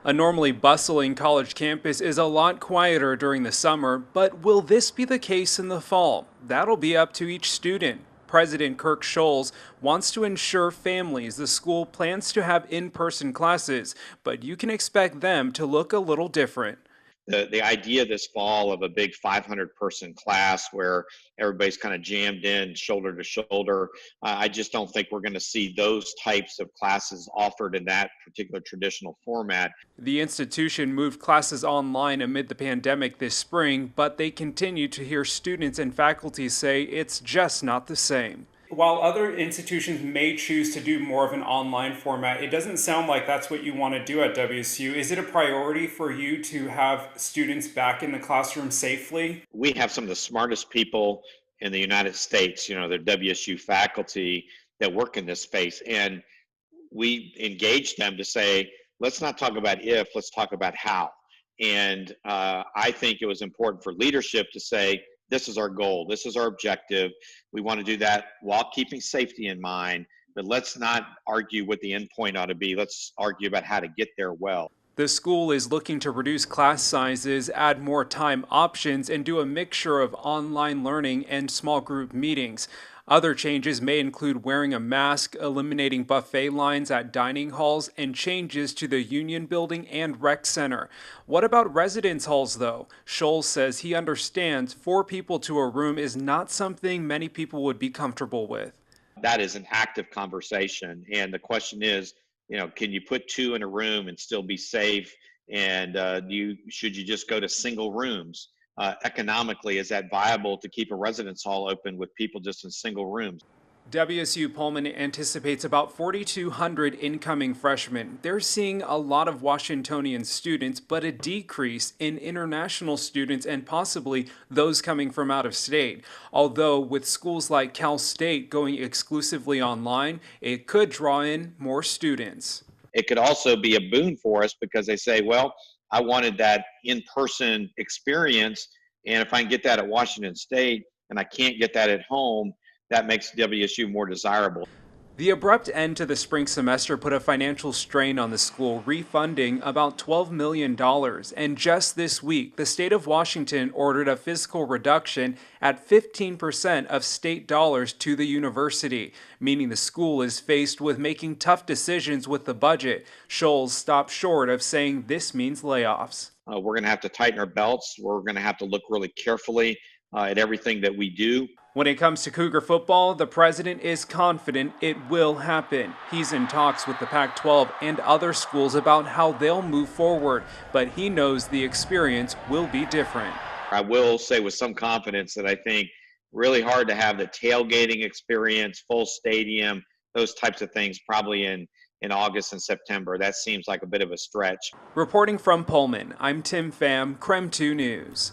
A normally bustling college campus is a lot quieter during the summer, but will this be the case in the fall? That'll be up to each student. President Kirk Schulz wants to ensure families the school plans to have in-person classes, but you can expect them to look a little different. The idea this fall of a big 500 person class where everybody's kind of jammed in shoulder to shoulder, I just don't think we're going to see those types of classes offered in that particular traditional format. The institution moved classes online amid the pandemic this spring, but they continue to hear students and faculty say it's just not the same. While other institutions may choose to do more of an online format, it doesn't sound like that's what you want to do at WSU. Is it a priority for you to have students back in the classroom safely? We have some of the smartest people in the United States, the WSU faculty that work in this space. And we engage them to say, let's not talk about if, let's talk about how. And I think it was important for leadership to say, this is our goal, this is our objective. We want to do that while keeping safety in mind, but let's not argue what the end point ought to be. Let's argue about how to get there well. The school is looking to reduce class sizes, add more time options, and do a mixture of online learning and small group meetings. Other changes may include wearing a mask, eliminating buffet lines at dining halls, and changes to the Union Building and Rec Center. What about residence halls, though? Schulz says he understands 4 people to a room is not something many people would be comfortable with. That is an active conversation. And the question is, can you put 2 in a room and still be safe? And should you just go to single rooms? Economically, is that viable to keep a residence hall open with people just in single rooms? WSU Pullman anticipates about 4,200 incoming freshmen. They're seeing a lot of Washingtonian students, but a decrease in international students and possibly those coming from out of state. Although with schools like Cal State going exclusively online, it could draw in more students. It could also be a boon for us because they say, well, I wanted that in-person experience, and if I can get that at Washington State and I can't get that at home, that makes WSU more desirable. The abrupt end to the spring semester put a financial strain on the school, refunding about $12 million. And just this week, the state of Washington ordered a fiscal reduction at 15% of state dollars to the university, meaning the school is faced with making tough decisions with the budget. Schulz stopped short of saying this means layoffs. We're going to have to tighten our belts. We're going to have to look really carefully at everything that we do. When it comes to Cougar football, the president is confident it will happen. He's in talks with the Pac-12 and other schools about how they'll move forward, but he knows the experience will be different. I will say with some confidence that I think really hard to have the tailgating experience, full stadium, those types of things probably in August and September. That seems like a bit of a stretch. Reporting from Pullman, I'm Tim Pham, KREM 2 News.